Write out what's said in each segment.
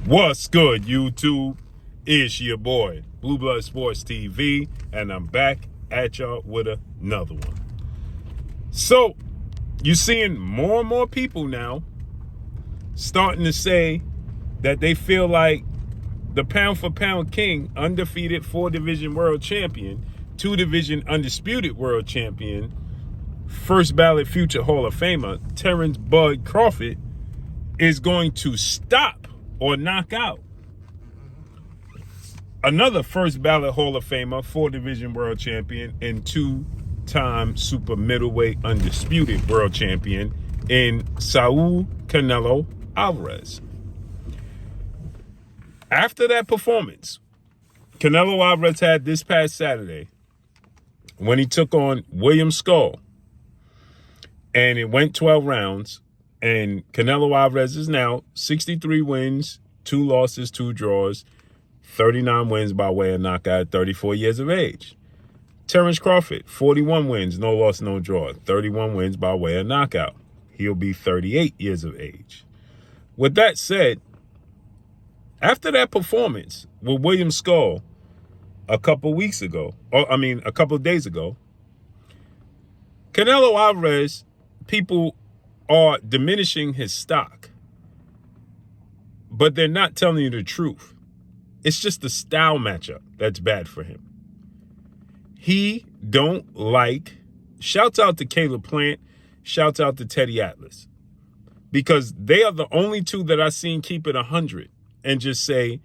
What's good, YouTube? It's your boy, Blue Blood Sports TV, and I'm back at y'all with another one. So, you're seeing more and more people now starting to say that they feel like the pound-for-pound king, undefeated 4-division world champion, 2-division undisputed world champion, first ballot future Hall of Famer, Terrence Bud Crawford, is going to stop or knock out another first ballot Hall of Famer, 4-division world champion, and 2-time super middleweight undisputed world champion in Saul Canelo Alvarez. After that performance Canelo Alvarez had this past Saturday, when he took on William Scull, and it went 12 rounds, and Canelo Alvarez is now 63 wins, 2 losses, 2 draws, 39 wins by way of knockout, 34 years of age. Terrence Crawford, 41 wins, no loss, no draw, 31 wins by way of knockout. He'll be 38 years of age. With that said, after that performance with William Scull a couple days ago, Canelo Alvarez, people are diminishing his stock, but they're not telling you the truth. It's just the style matchup that's bad for him. He don't like, shouts out to Caleb Plant, shouts out to Teddy Atlas, because they are the only two that I've seen keep it 100 and just say,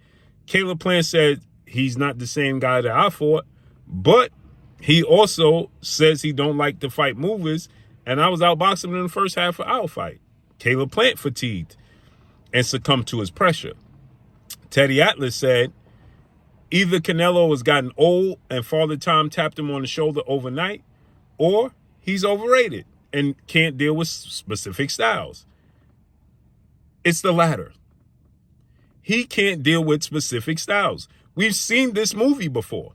Caleb Plant said he's not the same guy that I fought, but he also says he don't like to fight movers, and I was outboxing him in the first half of our fight. Caleb Plant fatigued and succumbed to his pressure. Teddy Atlas said either Canelo has gotten old and Father Time tapped him on the shoulder overnight, or he's overrated and can't deal with specific styles. It's the latter. He can't deal with specific styles. We've seen this movie before.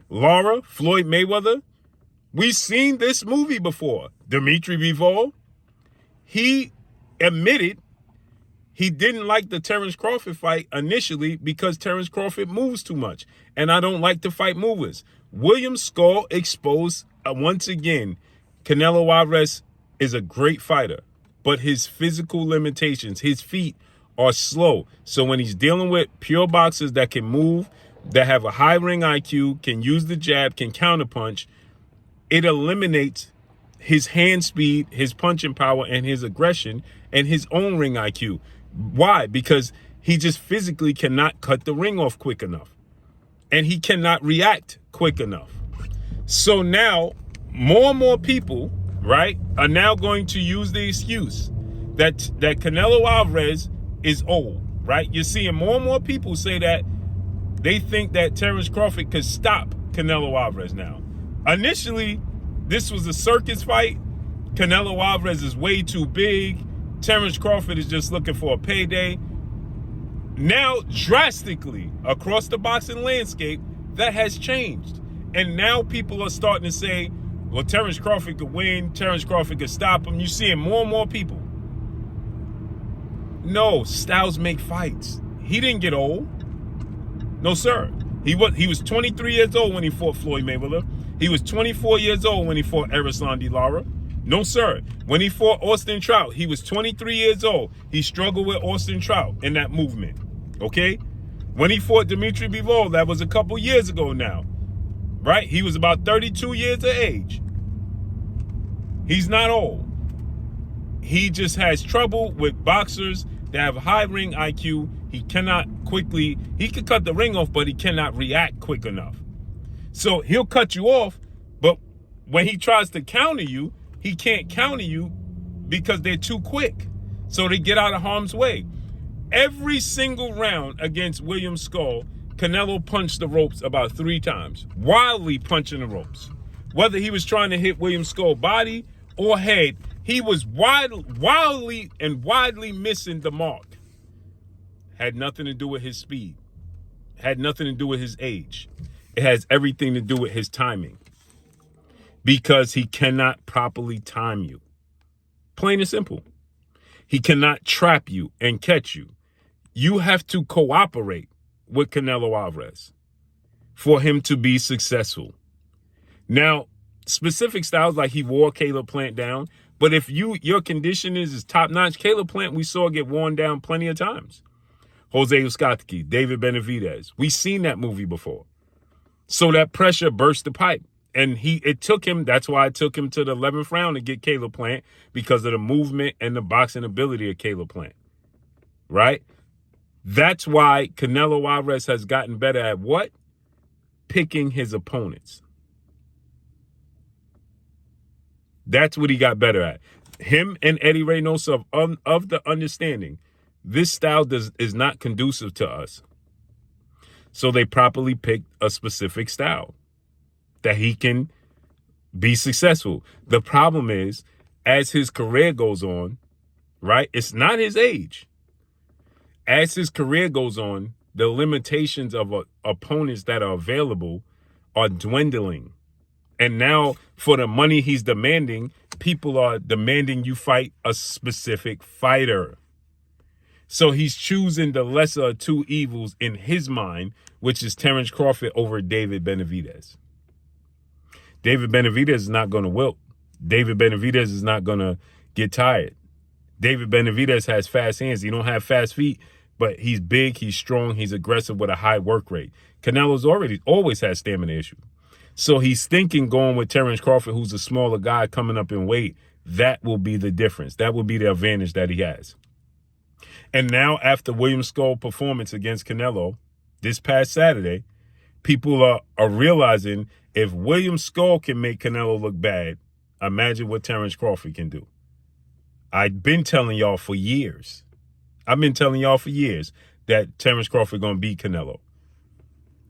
Lara, Floyd Mayweather, we've seen this movie before. Dimitri Bivol, he admitted he didn't like the Terrence Crawford fight initially because Terrence Crawford moves too much, and I don't like to fight movers. William Scull exposed once again, Canelo Alvarez is a great fighter, but his physical limitations, his feet are slow. So when he's dealing with pure boxers that can move, that have a high ring IQ, can use the jab, can counterpunch, it eliminates his hand speed, his punching power, and his aggression, and his own ring IQ. Why? Because he just physically cannot cut the ring off quick enough, and he cannot react quick enough. So now more and more people, right, are now going to use the excuse that Canelo Alvarez is old, right? You're seeing more and more people say that they think that Terrence Crawford could stop Canelo Alvarez now. Initially, this was a circus fight. Canelo Alvarez is way too big. Terrence Crawford is just looking for a payday. Now, drastically, across the boxing landscape, that has changed. And now people are starting to say, well, Terrence Crawford could win. Terrence Crawford could stop him. You're seeing more and more people. No, styles make fights. He didn't get old. No, sir. He was 23 years old when he fought Floyd Mayweather. He was 24 years old when he fought Erislandy Lara. No, sir. When he fought Austin Trout, he was 23 years old. He struggled with Austin Trout in that movement. Okay? When he fought Dimitri Bivol, that was a couple years ago now. Right? He was about 32 years of age. He's not old. He just has trouble with boxers that have high ring IQ. He cannot quickly, he can cut the ring off, but he cannot react quick enough. So he'll cut you off, but when he tries to counter you, he can't counter you because they're too quick. So they get out of harm's way. Every single round against William Scull, Canelo punched the ropes about 3 times, wildly punching the ropes. Whether he was trying to hit William Scull's body or head, he was wildly missing the mark. Had nothing to do with his speed. Had nothing to do with his age. It has everything to do with his timing. Because he cannot properly time you. Plain and simple. He cannot trap you and catch you. You have to cooperate with Canelo Alvarez for him to be successful. Now, specific styles like he wore Caleb Plant down, but if your condition is top notch, Caleb Plant we saw get worn down plenty of times. Jose Uzcategui, David Benavidez. We've seen that movie before. So that pressure burst the pipe. And that's why it took him to the 11th round to get Caleb Plant, because of the movement and the boxing ability of Caleb Plant. Right? That's why Canelo Alvarez has gotten better at what? Picking his opponents. That's what he got better at. Him and Eddie Reynoso of the understanding, this style is not conducive to us. So they properly picked a specific style that he can be successful. The problem is, as his career goes on, right? It's not his age. As his career goes on, the limitations of opponents that are available are dwindling. And now, for the money he's demanding, people are demanding you fight a specific fighter. So he's choosing the lesser of two evils in his mind, which is Terrence Crawford over David Benavidez. David Benavidez is not going to wilt. David Benavidez is not going to get tired. David Benavidez has fast hands. He don't have fast feet, but he's big, he's strong, he's aggressive with a high work rate. Canelo's always had stamina issues. So he's thinking going with Terrence Crawford, who's a smaller guy coming up in weight, that will be the difference. That will be the advantage that he has. And now, after William Scull's performance against Canelo this past Saturday, people are realizing if William Scull can make Canelo look bad, imagine what Terrence Crawford can do. I've been telling y'all for years. That Terrence Crawford going to beat Canelo.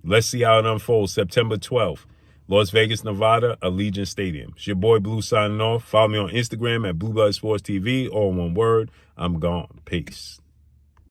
Let's see how it unfolds. September 12th, Las Vegas, Nevada, Allegiant Stadium. It's your boy Blue signing off. Follow me on Instagram at Blue Blood Sports TV. All one word. I'm gone. Peace.